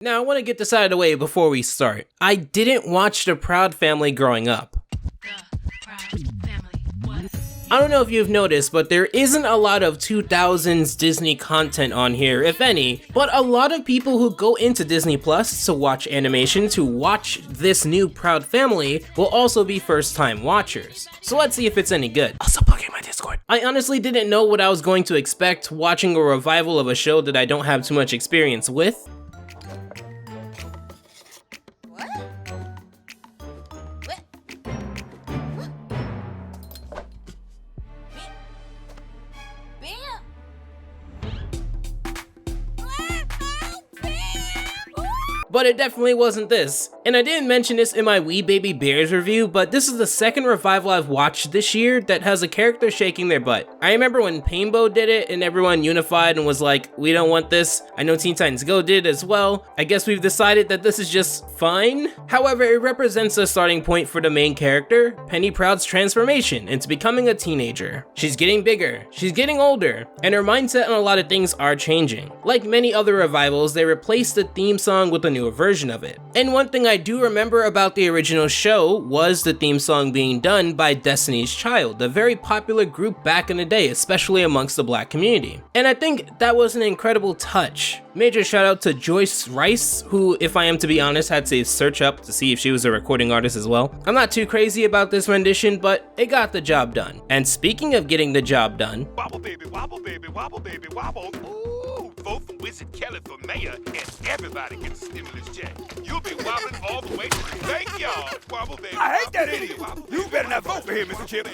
Now, I want to get this out of the way before we start. I didn't watch The Proud Family growing up. I don't know if you've noticed, but there isn't a lot of 2000s Disney content on here, if any, but a lot of people who go into Disney Plus to watch animation, to watch this new Proud Family, will also be first-time watchers. So let's see if it's any good. Also plug in my Discord. I honestly didn't know what I was going to expect watching a revival of a show that I don't have too much experience with. But it definitely wasn't this. And I didn't mention this in my We Baby Bears review, but this is the second revival I've watched this year that has a character shaking their butt. I remember when Painbow did it and everyone unified and was like, we don't want this. I know Teen Titans Go did as well. I guess we've decided that this is just fine. However, it represents a starting point for the main character, Penny Proud's transformation into becoming a teenager. She's getting bigger, she's getting older, and her mindset on a lot of things are changing. Like many other revivals, they replaced the theme song with a newer version of it. And one thing I do remember about the original show was the theme song being done by Destiny's Child, a very popular group back in the day, especially amongst the Black community. And I think that was an incredible touch. Major shout out to Joyce Rice, who, if I am to be honest, had to search up to see if she was a recording artist as well. I'm not too crazy about this rendition, but it got the job done. And speaking of getting the job done, wobble baby, wobble baby, wobble baby, wobble. Ooh, vote for Wizard Kelly for mayor and everybody gets a stimulus check. You'll be wobbling all the way to the backyard. Wobble baby. I hate that idiot. You better not vote for him, Mr. Chip.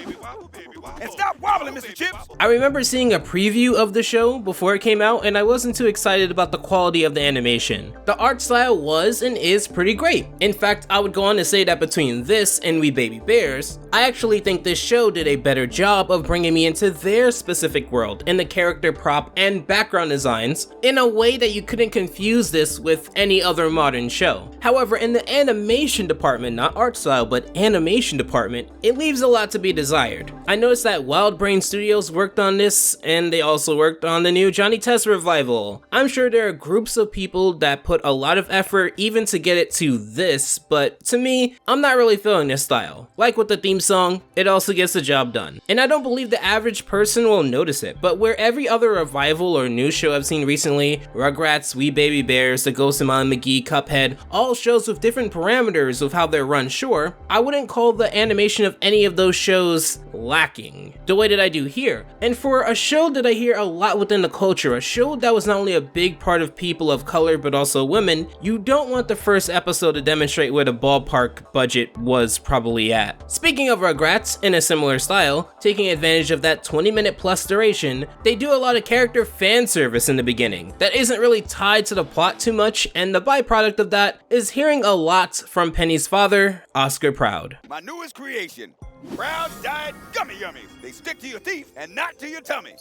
And stop wobbling, Mr. Chips. I remember seeing a preview of the show before it came out, and I wasn't too excited about the quality of the animation. The art style was and is pretty great. In fact, I would go on to say that between this and We Baby Bears, I actually think this show did a better job of bringing me into their specific world and the character prop and background designs in a way that you couldn't confuse this with any other modern show. However, in the animation department, not art style, but animation department, it leaves a lot to be desired. I noticed that Wild Brain Studios worked on this, and they also worked on the new Johnny Test revival. I'm sure there are groups of people that put a lot of effort even to get it to this, but to me, I'm not really feeling this style. Like with the theme song, it also gets the job done. And I don't believe the average person will notice it, but where every other revival or new show I've seen recently, Rugrats, We Baby Bears, The Ghost of Molly McGee, Cuphead, all shows with different parameters of how they're run, sure, I wouldn't call the animation of any of those shows lacking the way that I do here. And for a show that I hear a lot within the culture, a show that was not only a big part of people of color but also women, you don't want the first episode to demonstrate where the ballpark budget was probably at. Speaking of Rugrats, in a similar style, taking advantage of that 20-minute plus duration, they do a lot of character fan service in the beginning that isn't really tied to the plot too much, and the byproduct of that is hearing a lot from Penny's father, Oscar Proud. My newest creation, Proud Diet Gummy Yummies. They stick to your teeth and not to your tummy.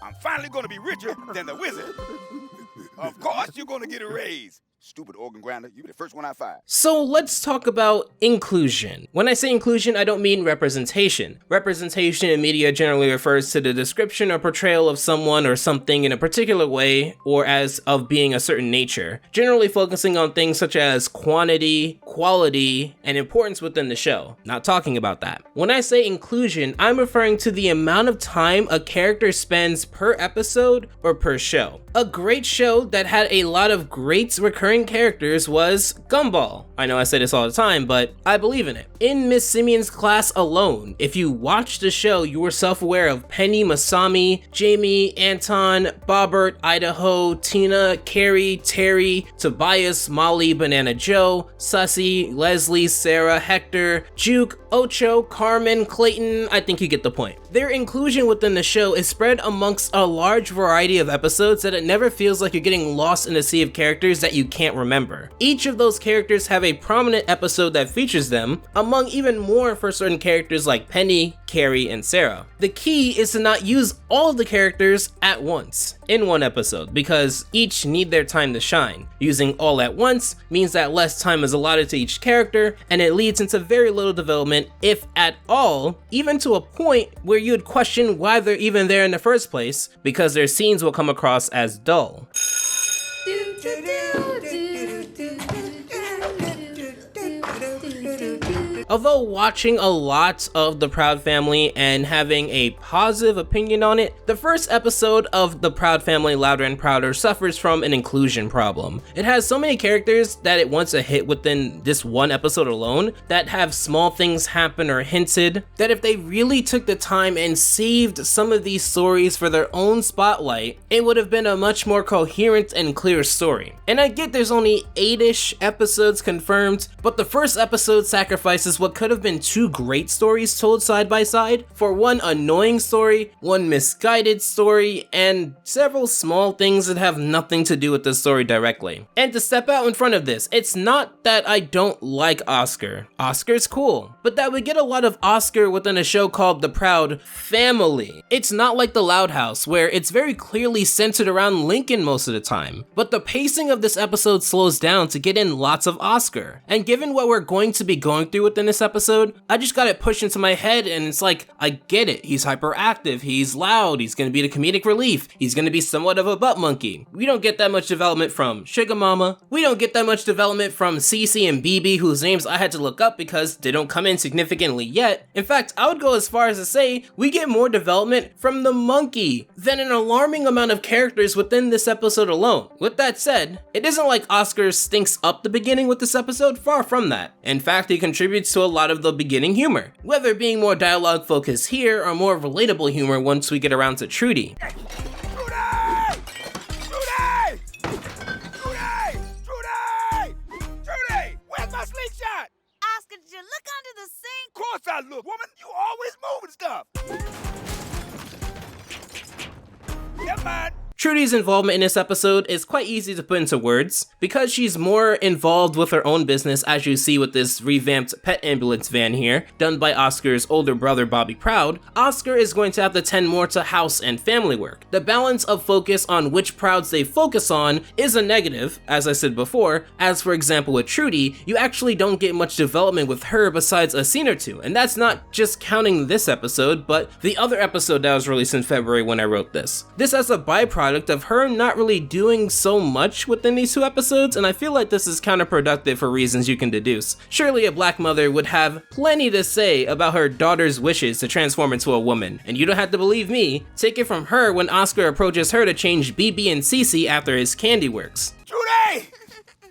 I'm finally gonna be richer than the wizard. Of course you're gonna get a raise. Stupid organ grinder, you be the first one I fire. So let's talk about inclusion. When I say inclusion, I don't mean representation. Representation in media generally refers to the description or portrayal of someone or something in a particular way or as of being a certain nature, generally focusing on things such as quantity, quality, and importance within the show. Not talking about that. When I say inclusion, I'm referring to the amount of time a character spends per episode or per show. A great show that had a lot of great recurring characters was Gumball. I know I say this all the time, but I believe in it. In Miss Simeon's class alone, if you watch the show, you were self-aware of Penny, Masami, Jamie, Anton, Bobbert, Idaho, Tina, Carrie, Terry, Tobias, Molly, Banana Joe, Sussy, Leslie, Sarah, Hector, Juke, Ocho, Carmen, Clayton. I think you get the point. Their inclusion within the show is spread amongst a large variety of episodes that it never feels like you're getting lost in a sea of characters that you can't remember. Each of those characters have a prominent episode that features them, among even more for certain characters like Penny, Carrie, and Sarah. The key is to not use all of the characters at once in one episode, because each need their time to shine. Using all at once means that less time is allotted to each character, and it leads into very little development, if at all, even to a point where you'd question why they're even there in the first place, because their scenes will come across as dull. Although watching a lot of The Proud Family and having a positive opinion on it, the first episode of The Proud Family Louder and Prouder suffers from an inclusion problem. It has so many characters that it wants to hit within this one episode alone that have small things happen or hinted that if they really took the time and saved some of these stories for their own spotlight, it would have been a much more coherent and clear story. And I get there's only 8-ish episodes confirmed, but the first episode sacrifices what could have been 2 great stories told side by side for one annoying story, one misguided story, and several small things that have nothing to do with the story directly. And to step out in front of this, it's not that I don't like Oscar. Oscar's cool, but that we get a lot of Oscar within a show called The Proud Family. It's not like The Loud House, where it's very clearly centered around Lincoln most of the time, but the pacing of this episode slows down to get in lots of Oscar. And given what we're going to be going through within this episode, I just got it pushed into my head and it's like, I get it. He's hyperactive, he's loud, he's gonna be the comedic relief, he's gonna be somewhat of a butt monkey. We don't get that much development from Sugar Mama. We don't get that much development from Cece and BB, whose names I had to look up because they don't come in significantly yet. In fact, I would go as far as to say we get more development from the monkey than an alarming amount of characters within this episode alone. With that said, it isn't like Oscar stinks up the beginning with this episode, far from that. In fact, he contributes to a lot of the beginning humor, whether being more dialogue focused here or more relatable humor once we get around to Trudy. Did you look under the sink? Of course I look, woman. You always moving stuff. Never mind. Trudy's involvement in this episode is quite easy to put into words, because she's more involved with her own business, as you see with this revamped pet ambulance van here, done by Oscar's older brother Bobby Proud. Oscar is going to have to tend more to house and family work. The balance of focus on which Prouds they focus on is a negative, as I said before, as for example with Trudy, you actually don't get much development with her besides a scene or two, and that's not just counting this episode, but the other episode that was released in February when I wrote this. This as a byproduct of her not really doing so much within these 2 episodes, and I feel like this is counterproductive for reasons you can deduce. Surely a black mother would have plenty to say about her daughter's wishes to transform into a woman, and you don't have to believe me. Take it from her when Oscar approaches her to change BB and Cece after his candy works. Judy!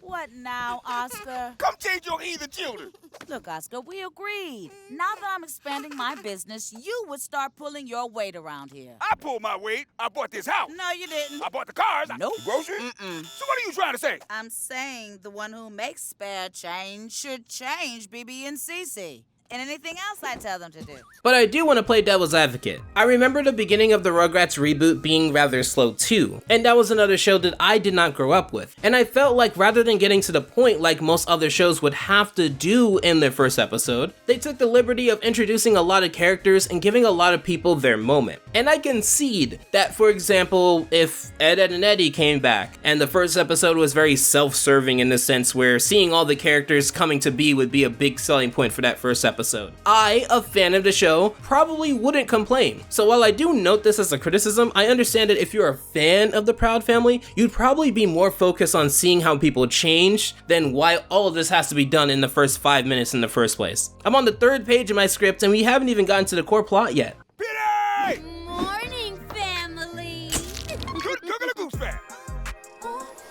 What now, Oscar? Come change your heathen children. Look, Oscar, we agreed. Now that I'm expanding my business, you would start pulling your weight around here. I pulled my weight. I bought this house. No, you didn't. I bought the cars. Nope. The groceries. So what are you trying to say? I'm saying the one who makes spare change should change BB and Cece. And anything else I tell them to do. But I do want to play devil's advocate. I remember the beginning of the Rugrats reboot being rather slow too, and that was another show that I did not grow up with. And I felt like rather than getting to the point like most other shows would have to do in their first episode, they took the liberty of introducing a lot of characters and giving a lot of people their moment. And I concede that, for example, if Ed, Edd and Eddy came back and the first episode was very self-serving in the sense where seeing all the characters coming to be would be a big selling point for that first episode, I, a fan of the show, probably wouldn't complain. So while I do note this as a criticism, I understand that if you're a fan of the Proud Family, you'd probably be more focused on seeing how people change than why all of this has to be done in the first 5 minutes in the first place. I'm on the 3rd page of my script and we haven't even gotten to the core plot yet. Petey! Morning, family. Cooking a goose fat.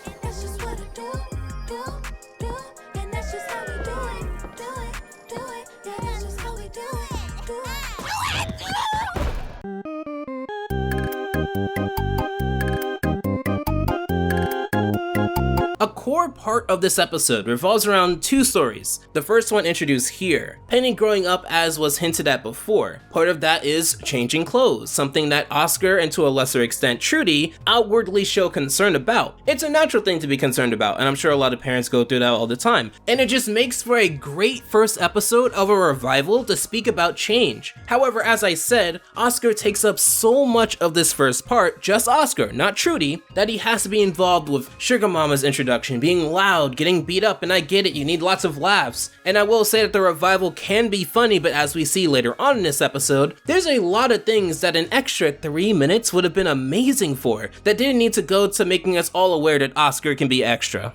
And that's just what I do. And that's just how we do it. Yeah, that's just how we do it. A core part of this episode revolves around 2 stories. The first one introduced here, Penny growing up as was hinted at before. Part of that is changing clothes, something that Oscar and to a lesser extent Trudy outwardly show concern about. It's a natural thing to be concerned about, and I'm sure a lot of parents go through that all the time. And it just makes for a great first episode of a revival to speak about change. However, as I said, Oscar takes up so much of this first part, just Oscar, not Trudy, that he has to be involved with Sugar Mama's introduction, being loud, getting beat up, and I get it, you need lots of laughs. And I will say that the revival can be funny, but as we see later on in this episode, there's a lot of things that an extra 3 minutes would have been amazing for, that didn't need to go to making us all aware that Oscar can be extra.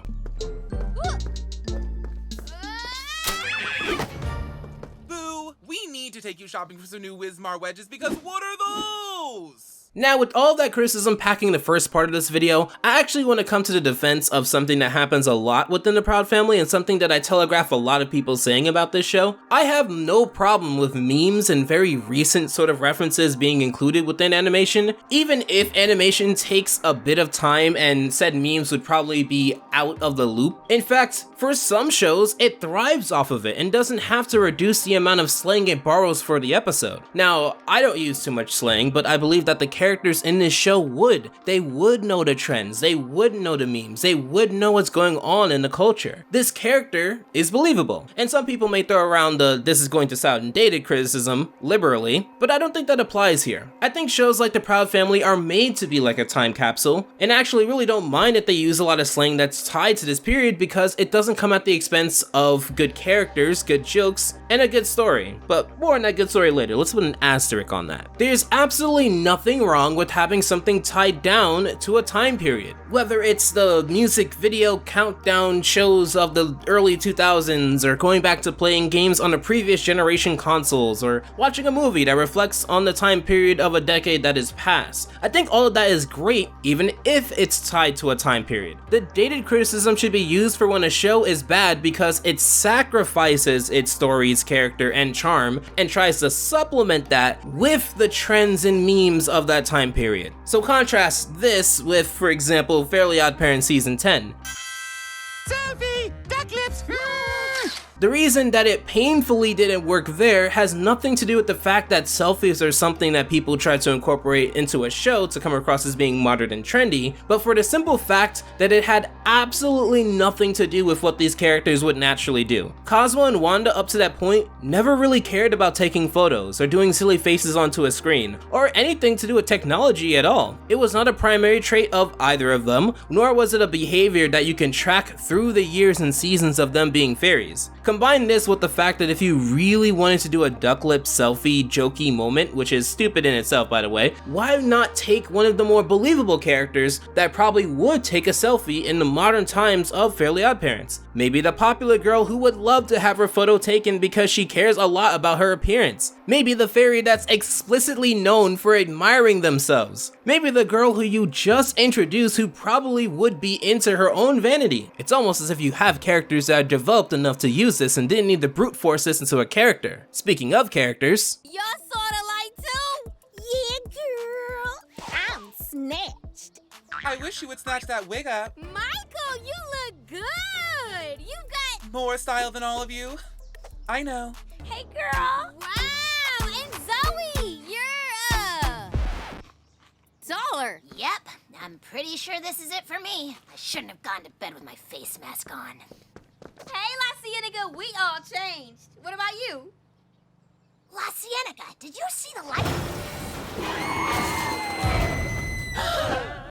take you shopping for some new Wismar wedges because what are those? Now, with all of that criticism packing the first part of this video, I actually want to come to the defense of something that happens a lot within the Proud Family and something that I telegraph a lot of people saying about this show. I have no problem with memes and very recent sort of references being included within animation, even if animation takes a bit of time and said memes would probably be out of the loop. In fact, for some shows, it thrives off of it and doesn't have to reduce the amount of slang it borrows for the episode. Now, I don't use too much slang, but I believe that the characters in this show would. They would know the trends, they would know the memes, they would know what's going on in the culture. This character is believable, and some people may throw around the "this is going to sound dated" criticism liberally, but I don't think that applies here. I think shows like The Proud Family are made to be like a time capsule, and actually really don't mind that they use a lot of slang that's tied to this period because it doesn't come at the expense of good characters, good jokes, and a good story. But more on that good story later. Let's put an asterisk on that. There's absolutely nothing wrong with having something tied down to a time period. Whether it's the music video countdown shows of the early 2000s, or going back to playing games on a previous generation consoles, or watching a movie that reflects on the time period of a decade that is past. I think all of that is great, even if it's tied to a time period. The dated criticism should be used for when a show is bad because it sacrifices its story's character and charm and tries to supplement that with the trends and memes of that time period. So contrast this with, for example, Fairly OddParents Season 10. Selfie! Duck lips! The reason that it painfully didn't work there has nothing to do with the fact that selfies are something that people try to incorporate into a show to come across as being modern and trendy, but for the simple fact that it had absolutely nothing to do with what these characters would naturally do. Cosmo and Wanda up to that point never really cared about taking photos or doing silly faces onto a screen, or anything to do with technology at all. It was not a primary trait of either of them, nor was it a behavior that you can track through the years and seasons of them being fairies. Combine this with the fact that if you really wanted to do a duck lip selfie jokey moment, which is stupid in itself by the way, why not take one of the more believable characters that probably would take a selfie in the modern times of Fairly OddParents? Maybe the popular girl who would love to have her photo taken because she cares a lot about her appearance. Maybe the fairy that's explicitly known for admiring themselves. Maybe the girl who you just introduced who probably would be into her own vanity. It's almost as if you have characters that are developed enough to use this and didn't need to brute force this into a character. Speaking of characters, Y'all sorta like too? Yeah, girl. I'm snatched. I wish you would snatch that wig up. Michael, you look good. You got... More style than all of you. I know. Hey, girl. Wow, and Zoe, you're, taller. Yep, I'm pretty sure this is it for me. I shouldn't have gone to bed with my face mask on. Hey, La Cienega, we all changed. What about you? La Cienega, did you see the light?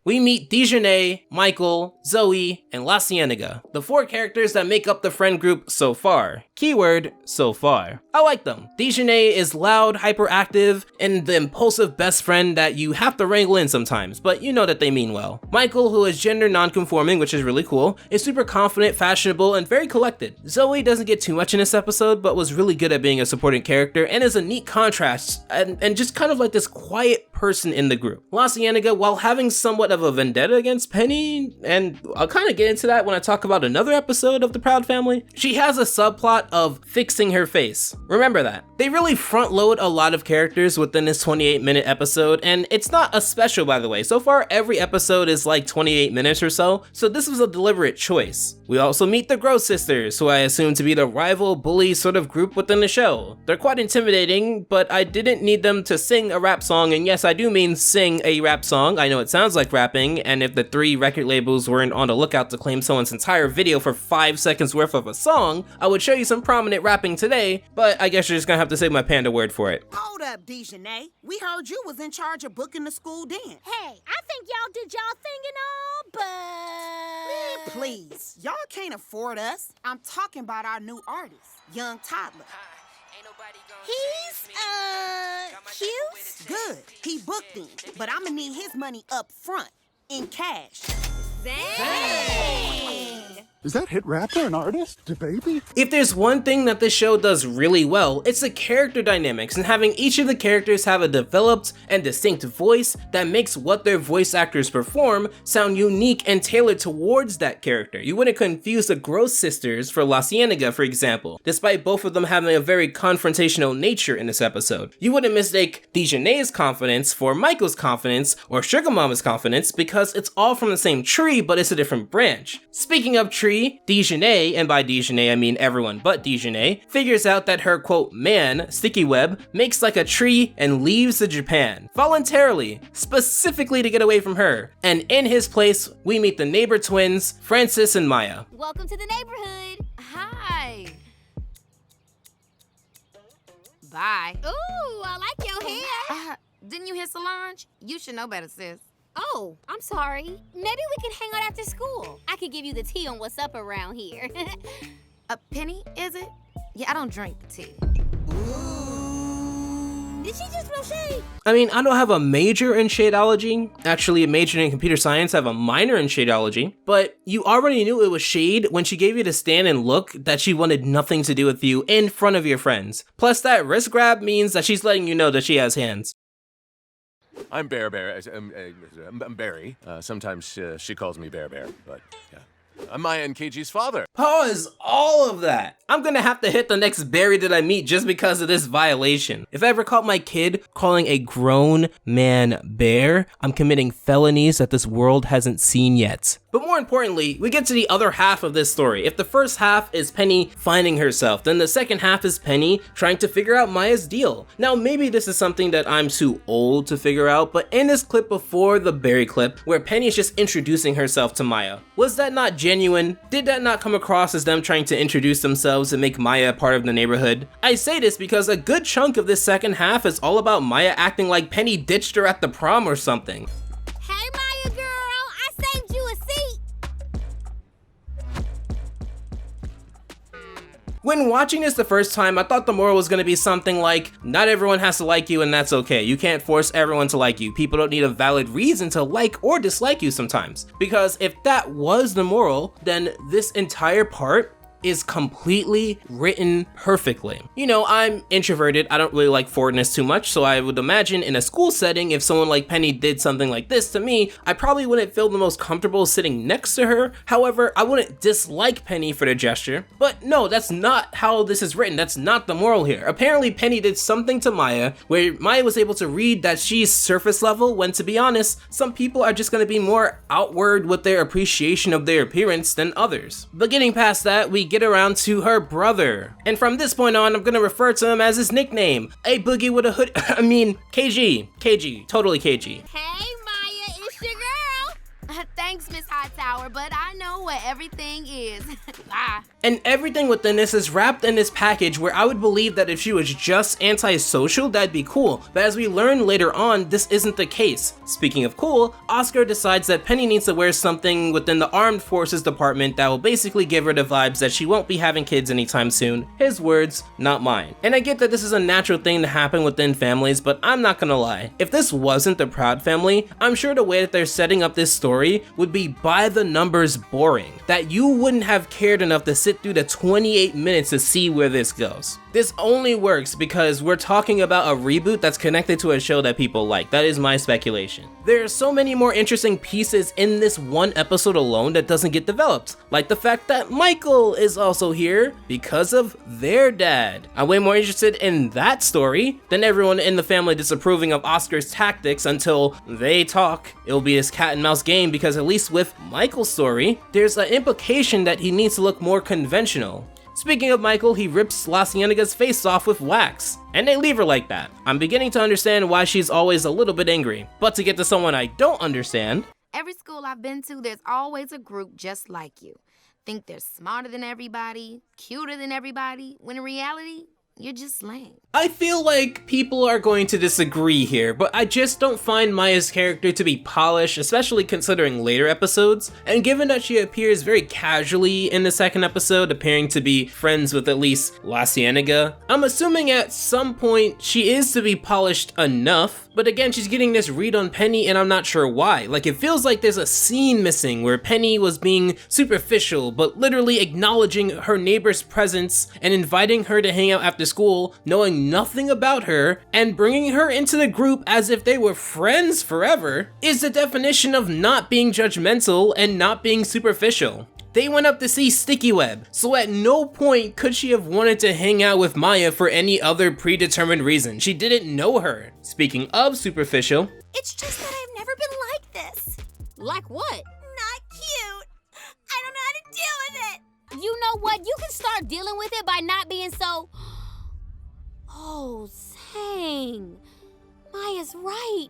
we meet Dejanay, Michael, Zoe, and La Cienega, the 4 characters that make up the friend group so far. Keyword, so far. I like them. Dejanay is loud, hyperactive, and the impulsive best friend that you have to wrangle in sometimes, but you know that they mean well. Michael, who is gender non-conforming, which is really cool, is super confident, fashionable, and very collected. Zoe doesn't get too much in this episode, but was really good at being a supporting character and is a neat contrast and just kind of like this quiet person in the group. La Cienega, while having somewhat of a vendetta against Penny, and I'll kind of get into that when I talk about another episode of The Proud Family, she has a subplot of fixing her face. Remember that. They really front load a lot of characters within this 28-minute episode, and it's not a special, by the way. So far, every episode is like 28 minutes or so this was a deliberate choice. We also meet the Gross Sisters, who I assume to be the rival bully sort of group within the show. They're quite intimidating, but I didn't need them to sing a rap song, and yes, I do mean sing a rap song. I know it sounds like rapping, and if the 3 record labels weren't on the lookout to claim someone's entire video for 5 seconds worth of a song, I would show you some prominent rapping today, but I guess you're just gonna have to say my panda word for it. Hold up, Dejanay. We heard you was in charge of booking the school dance. Hey, I think y'all did y'all thing and all, but... Please, y'all can't afford us. I'm talking about our new artist, Young Toddler. He's, cute? Good, he booked him, but I'ma need his money up front, in cash. Dang! Is that hit rapper an artist? DaBaby? If there's one thing that this show does really well, it's the character dynamics and having each of the characters have a developed and distinct voice that makes what their voice actors perform sound unique and tailored towards that character. You wouldn't confuse the Gross sisters for La Cienega, for example, despite both of them having a very confrontational nature in this episode. You wouldn't mistake Dejanay's confidence for Michael's confidence or Sugar Mama's confidence because it's all from the same tree, but it's a different branch. Speaking of tree, Dejanay, and by Dejanay I mean everyone but Dejanay, figures out that her quote man, Sticky Web, makes like a tree and leaves the Japan, voluntarily, specifically to get away from her. And in his place, we meet the neighbor twins, Francis and Maya. Welcome to the neighborhood. Hi. Bye. Ooh, I like your hair. Didn't you hit Solange? You should know better, sis. Oh, I'm sorry. Maybe we can hang out after school. I could give you the tea on what's up around here. A penny, is it? Yeah, I don't drink tea. Did she just throw shade? I mean, I don't have a major in shadeology, actually a major in computer science, I have a minor in shadeology, but you already knew it was shade when she gave you the stand and look that she wanted nothing to do with you in front of your friends. Plus that wrist grab means that she's letting you know that she has hands. I'm I'm Barry. Sometimes she calls me Bear, but yeah. I'm Maya and KG's father. Pause all of that. I'm gonna have to hit the next Barry that I meet just because of this violation. If I ever caught my kid calling a grown man bear, I'm committing felonies that this world hasn't seen yet. But more importantly, we get to the other half of this story. If the first half is Penny finding herself, then the second half is Penny trying to figure out Maya's deal. Now, maybe this is something that I'm too old to figure out, but in this clip before the Barry clip, where Penny is just introducing herself to Maya, was that not genuine? Did that not come across as them trying to introduce themselves and make Maya a part of the neighborhood? I say this because a good chunk of this second half is all about Maya acting like Penny ditched her at the prom or something. Hey, Maya girl, I saved you a seat. When watching this the first time, I thought the moral was going to be something like, not everyone has to like you and that's okay. You can't force everyone to like you. People don't need a valid reason to like or dislike you sometimes. Because if that was the moral, then this entire part is completely written perfectly. You know, I'm introverted, I don't really like forwardness too much, so I would imagine in a school setting, if someone like Penny did something like this to me, I probably wouldn't feel the most comfortable sitting next to her. However, I wouldn't dislike Penny for the gesture. But no, that's not how this is written, that's not the moral here. Apparently Penny did something to Maya, where Maya was able to read that she's surface level, when to be honest, some people are just gonna be more outward with their appreciation of their appearance than others. But getting past that, we get around to her brother. And from this point on, I'm gonna refer to him as his nickname. A boogie with a hood, I mean, KG. KG, totally KG. Hey, Maya, it's your girl. Thanks, Miss Hightower, but I know what everything is. Bye. And everything within this is wrapped in this package where I would believe that if she was just antisocial, that'd be cool. But as we learn later on, this isn't the case. Speaking of cool, Oscar decides that Penny needs to wear something within the Armed Forces Department that will basically give her the vibes that she won't be having kids anytime soon. His words, not mine. And I get that this is a natural thing to happen within families, but I'm not gonna lie. If this wasn't the Proud family, I'm sure the way that they're setting up this story would be by the numbers boring. That you wouldn't have cared enough to sit through the 28 minutes to see where this goes. This only works because we're talking about a reboot that's connected to a show that people like. That is my speculation. There are so many more interesting pieces in this one episode alone that doesn't get developed. Like the fact that Michael is also here because of their dad. I'm way more interested in that story than everyone in the family disapproving of Oscar's tactics until they talk. It'll be this cat and mouse game because at least with Michael's story, there's an implication that he needs to look more conventional. Speaking of Michael, he rips La Cienega's face off with wax, and they leave her like that. I'm beginning to understand why she's always a little bit angry, but to get to someone I don't understand. Every school I've been to, there's always a group just like you. Think they're smarter than everybody, cuter than everybody, when in reality, You're just lame. I feel like people are going to disagree here, but I just don't find Maya's character to be polished, especially considering later episodes, and given that she appears very casually in the second episode, appearing to be friends with at least La Cienega, I'm assuming at some point she is to be polished enough, but again, she's getting this read on Penny and I'm not sure why. Like, it feels like there's a scene missing where Penny was being superficial, but literally acknowledging her neighbor's presence and inviting her to hang out after school, knowing nothing about her, and bringing her into the group as if they were friends forever, is the definition of not being judgmental and not being superficial. They went up to see Sticky Web, so at no point could she have wanted to hang out with Maya for any other predetermined reason. She didn't know her. Speaking of superficial, It's just that I've never been like this. Like what? Not cute. I don't know how to deal with it. You know what? You can start dealing with it by not being so... Oh, dang. Maya's right.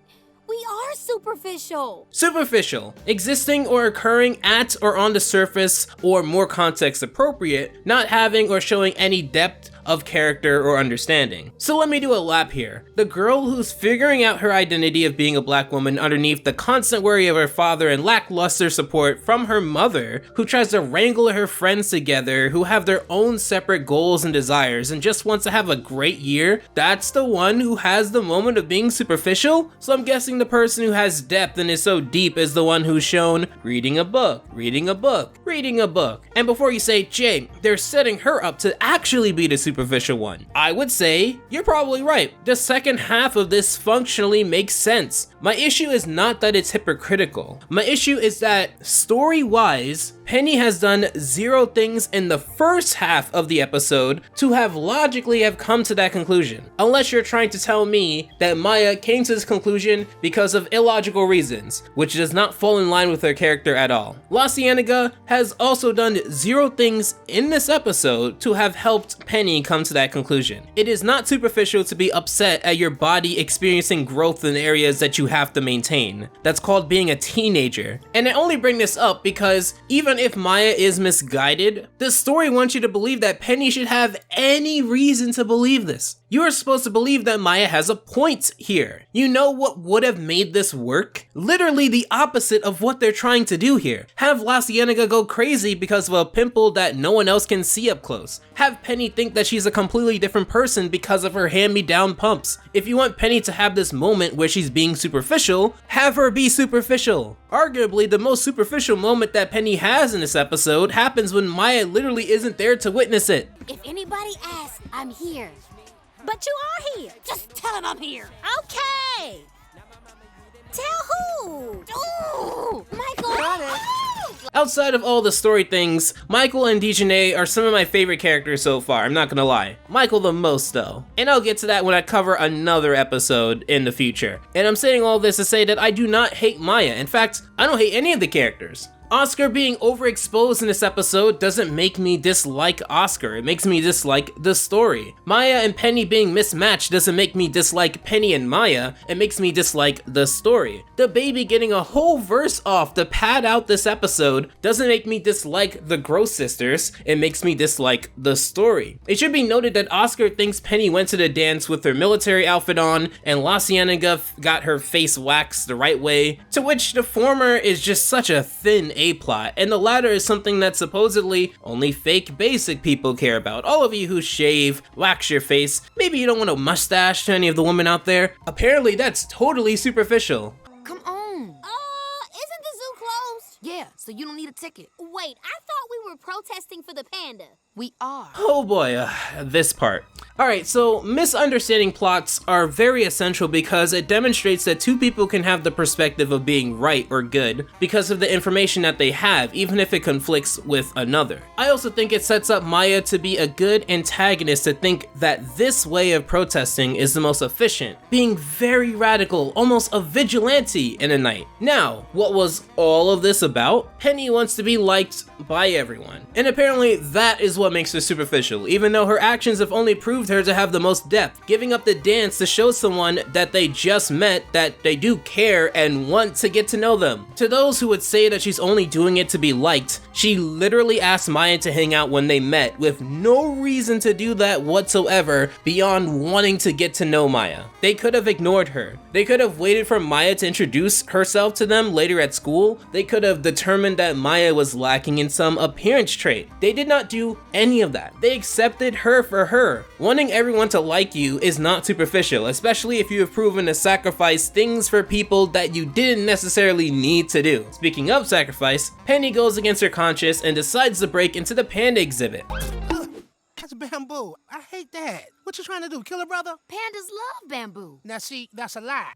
We are superficial. superficial, existing or occurring at or on the surface, or more context appropriate, not having or showing any depth of character or understanding. So let me do a lap here. The girl who's figuring out her identity of being a black woman underneath the constant worry of her father and lackluster support from her mother, who tries to wrangle her friends together who have their own separate goals and desires and just wants to have a great year, that's the one who has the moment of being superficial? So I'm guessing the person who has depth and is so deep is the one who's shown reading a book, reading a book, reading a book. And before you say, Jay, they're setting her up to actually be the superficial one, I would say you're probably right. The second half of this functionally makes sense. My issue is not that it's hypocritical. My issue is that story-wise, Penny has done zero things in the first half of the episode to have logically have come to that conclusion. Unless you're trying to tell me that Maya came to this conclusion because of illogical reasons, which does not fall in line with her character at all. La Cienega has also done zero things in this episode to have helped Penny come to that conclusion. It is not superficial to be upset at your body experiencing growth in areas that you have to maintain. That's called being a teenager. And I only bring this up because even if Maya is misguided, the story wants you to believe that Penny should have any reason to believe this. You are supposed to believe that Maya has a point here. You know what would have made this work? Literally the opposite of what they're trying to do here. Have La Cienega go crazy because of a pimple that no one else can see up close. Have Penny think that she's a completely different person because of her hand-me-down pumps. If you want Penny to have this moment where she's being superficial, have her be superficial. Arguably, the most superficial moment that Penny has in this episode happens when Maya literally isn't there to witness it. If anybody asks, I'm here. But you are here. Just tell them I'm here. Okay. Tell who? Ooh, Michael. Outside of all the story things, Michael and Dejanay are some of my favorite characters so far, I'm not gonna lie. Michael the most though. And I'll get to that when I cover another episode in the future. And I'm saying all this to say that I do not hate Maya. In fact, I don't hate any of the characters. Oscar being overexposed in this episode doesn't make me dislike Oscar, it makes me dislike the story. Maya and Penny being mismatched doesn't make me dislike Penny and Maya, it makes me dislike the story. The baby getting a whole verse off to pad out this episode doesn't make me dislike the Gross sisters, it makes me dislike the story. It should be noted that Oscar thinks Penny went to the dance with her military outfit on, and La Cienega got her face waxed the right way, to which the former is just such a thin A-plot, and the latter is something that supposedly only fake basic people care about. All of you who shave, wax your face, maybe you don't want a mustache to any of the women out there. Apparently that's totally superficial. Come on. Isn't the zoo closed? Yeah, so you don't need a ticket. Wait, I thought we were protesting for the panda. We are. Oh boy, this part. Alright, so misunderstanding plots are very essential because it demonstrates that two people can have the perspective of being right or good because of the information that they have, even if it conflicts with another. I also think it sets up Maya to be a good antagonist to think that this way of protesting is the most efficient, being very radical, almost a vigilante in a night. Now, what was all of this about? Penny wants to be liked by everyone, and apparently that is what makes her superficial, even though her actions have only proved her to have the most depth, giving up the dance to show someone that they just met that they do care and want to get to know them. To those who would say that she's only doing it to be liked, she literally asked Maya to hang out when they met with no reason to do that whatsoever beyond wanting to get to know Maya. They could have ignored her. They could have waited for Maya to introduce herself to them later at school. They could have determined that Maya was lacking in some appearance trait. They did not do any of that. They accepted her for her. Wanting everyone to like you is not superficial, especially if you have proven to sacrifice things for people that you didn't necessarily need to do. Speaking of sacrifice, Penny goes against her conscience and decides to break into the panda exhibit. That's bamboo. I hate that. What you trying to do, kill a brother? Pandas love bamboo. Now see, that's a lie.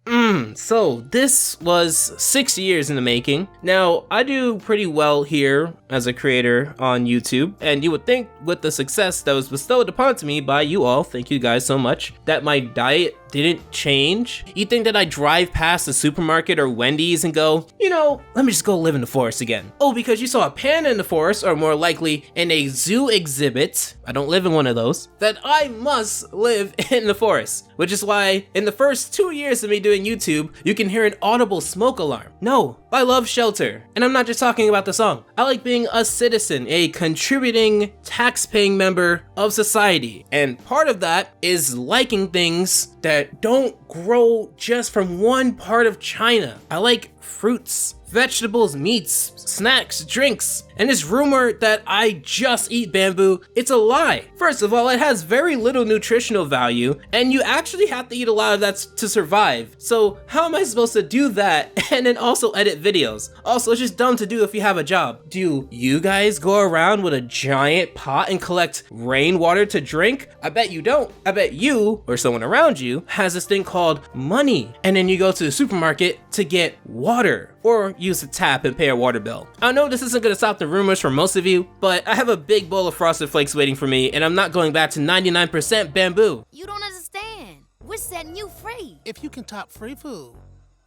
So this was 6 years in the making. Now, I do pretty well here as a creator on YouTube, and you would think with the success that was bestowed upon to me by you all, thank you guys so much, that my diet didn't change. You think that I drive past the supermarket or Wendy's and go, you know, let me just go live in the forest again. Oh, because you saw a panda in the forest, or more likely in a zoo exhibit, I don't live in one of those, that I must live in the forest. Which is why in the first 2 years of me doing YouTube, you can hear an audible smoke alarm. No, I love shelter. And I'm not just talking about the song. I like being a citizen, a contributing, tax-paying member of society. And part of that is liking things that don't grow just from one part of China. I like fruits, vegetables, meats, snacks, drinks, and this rumor that I just eat bamboo, it's a lie. First of all, it has very little nutritional value, and you actually have to eat a lot of that to survive. So how am I supposed to do that and then also edit videos? Also, it's just dumb to do if you have a job. Do you guys go around with a giant pot and collect rainwater to drink? I bet you don't. I bet you, or someone around you, has this thing called money, and then you go to the supermarket to get water, or use a tap and pay a water bill. I know this isn't gonna stop the rumors for most of you, but I have a big bowl of Frosted Flakes waiting for me, and I'm not going back to 99% bamboo. You don't understand. We're setting you free. If you can top free food,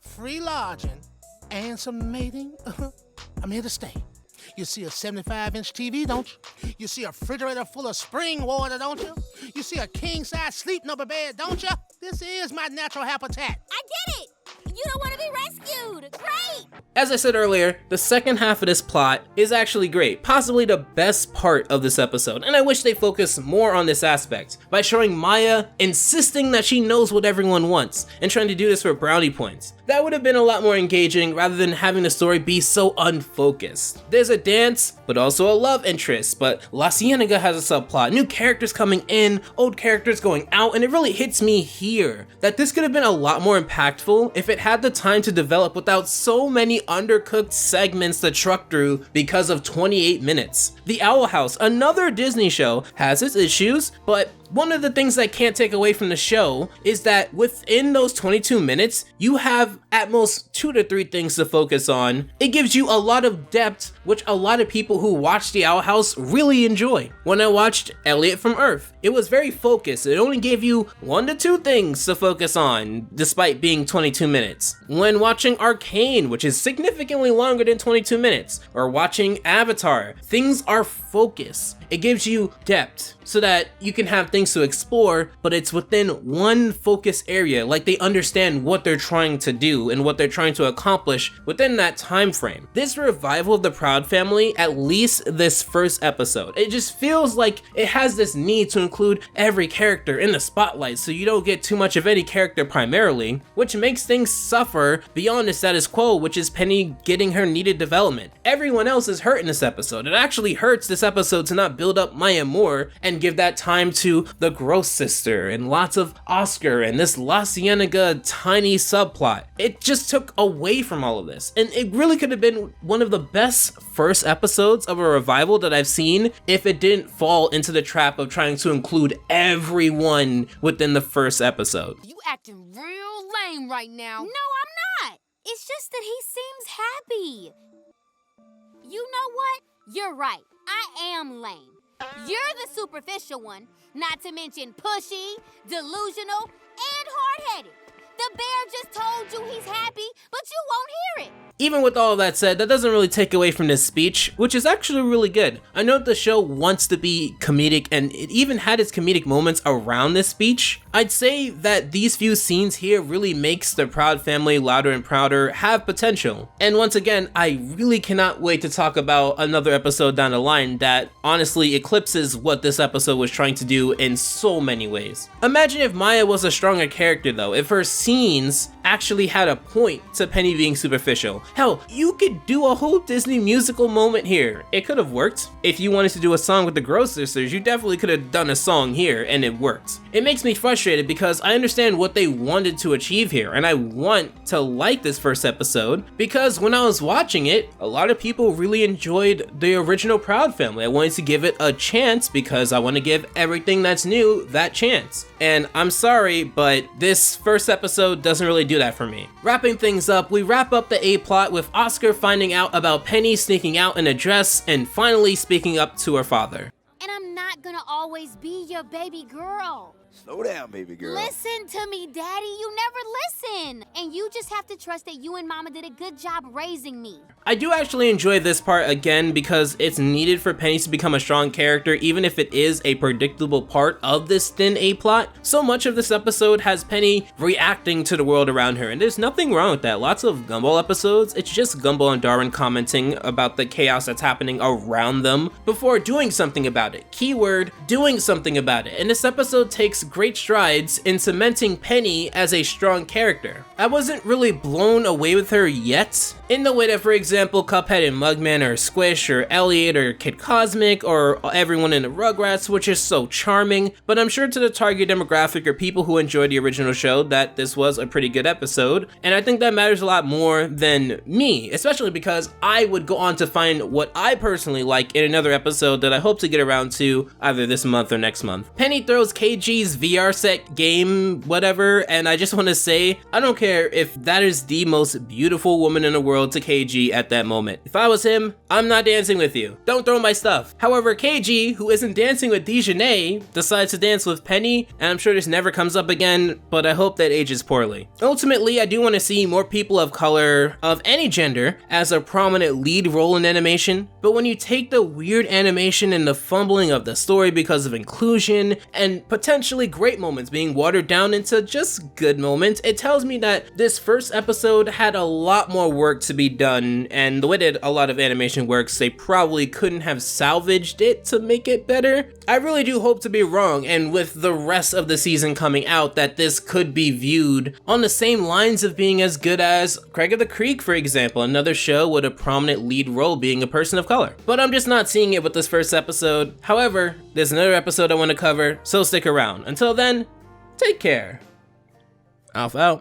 free lodging, and some mating, I'm here to stay. You see a 75-inch TV, don't you? You see a refrigerator full of spring water, don't you? You see a king-size sleep number bed, don't you? This is my natural habitat. I get it. You don't want to be rescued. Great. As I said earlier, the second half of this plot is actually great, possibly the best part of this episode, and I wish they focused more on this aspect, by showing Maya insisting that she knows what everyone wants, and trying to do this for brownie points. That would have been a lot more engaging rather than having the story be so unfocused. There's a dance, but also a love interest, but La Cienega has a subplot, new characters coming in, old characters going out, and it really hits me here that this could have been a lot more impactful if it had the time to develop without so many undercooked segments to truck through because of 28 minutes. The Owl House, another Disney show, has its issues, but one of the things I can't take away from the show is that within those 22 minutes, you have at most 2 to 3 things to focus on. It gives you a lot of depth, which a lot of people who watch The Owl House really enjoy. When I watched Elliot from Earth, it was very focused. It only gave you 1 to 2 things to focus on, despite being 22 minutes. When watching Arcane, which is significantly longer than 22 minutes, or watching Avatar, things are focused. It gives you depth so that you can have things to explore, but it's within one focus area, like they understand what they're trying to do and what they're trying to accomplish within that time frame. This revival of the Proud Family, at least this first episode, it just feels like it has this need to include every character in the spotlight so you don't get too much of any character primarily, which makes things suffer beyond the status quo, which is Penny getting her needed development. Everyone else is hurt in this episode. It actually hurts this episode to not build up Maya more and give that time to the Gross sister and lots of Oscar and this La Cienega tiny subplot. It just took away from all of this, and it really could have been one of the best first episodes of a revival that I've seen if it didn't fall into the trap of trying to include everyone within the first episode. You acting real lame right now. No, I'm not. It's just that he seems happy. You know what? You're right. I am lame. You're the superficial one, not to mention pushy, delusional, and hard-headed. The bear just told you he's happy, but you won't hear it. Even with all that said, that doesn't really take away from this speech, which is actually really good. I know the show wants to be comedic, and it even had its comedic moments around this speech. I'd say that these few scenes here really makes the Proud Family Louder and Prouder have potential. And once again, I really cannot wait to talk about another episode down the line that honestly eclipses what this episode was trying to do in so many ways. Imagine if Maya was a stronger character though, if her scenes actually had a point to Penny being superficial. Hell, you could do a whole Disney musical moment here. It could have worked. If you wanted to do a song with the Gross Sisters, you definitely could have done a song here and it worked. It makes me frustrated because I understand what they wanted to achieve here, and I want to like this first episode because when I was watching it, a lot of people really enjoyed the original Proud Family. I wanted to give it a chance because I want to give everything that's new that chance. And I'm sorry, but this first episode doesn't really do that for me. Wrapping things up, we wrap up the A-plot with Oscar finding out about Penny sneaking out in a dress and finally speaking up to her father. And I'm not gonna always be your baby girl. Slow down, baby girl. Listen to me, Daddy. You never listen. And you just have to trust that you and Mama did a good job raising me. I do actually enjoy this part again because it's needed for Penny to become a strong character, even if it is a predictable part of this thin A-plot. So much of this episode has Penny reacting to the world around her, and there's nothing wrong with that. Lots of Gumball episodes, it's just Gumball and Darwin commenting about the chaos that's happening around them before doing something about it. Keyword, doing something about it. And this episode takes great strides in cementing Penny as a strong character. I wasn't really blown away with her yet, in the way that, for example, Cuphead and Mugman or Squish or Elliot or Kid Cosmic or everyone in the Rugrats, which is so charming, but I'm sure to the target demographic or people who enjoyed the original show that this was a pretty good episode, and I think that matters a lot more than me, especially because I would go on to find what I personally like in another episode that I hope to get around to either this month or next month. Penny throws KG's VR set game, whatever, and I just want to say, I don't care if that is the most beautiful woman in the world to KG at that moment. If I was him, I'm not dancing with you. Don't throw my stuff. However, KG, who isn't dancing with Dejanay, decides to dance with Penny, and I'm sure this never comes up again, but I hope that ages poorly. Ultimately, I do want to see more people of color, of any gender, as a prominent lead role in animation, but when you take the weird animation and the fumbling of the story because of inclusion, and potentially great moments being watered down into just good moments, it tells me that this first episode had a lot more work to be done, and the way that a lot of animation works, they probably couldn't have salvaged it to make it better. I really do hope to be wrong, and with the rest of the season coming out, that this could be viewed on the same lines of being as good as Craig of the Creek, for example, another show with a prominent lead role being a person of color. But I'm just not seeing it with this first episode. However, there's another episode I want to cover, so stick around. Until then, take care. Alpha out.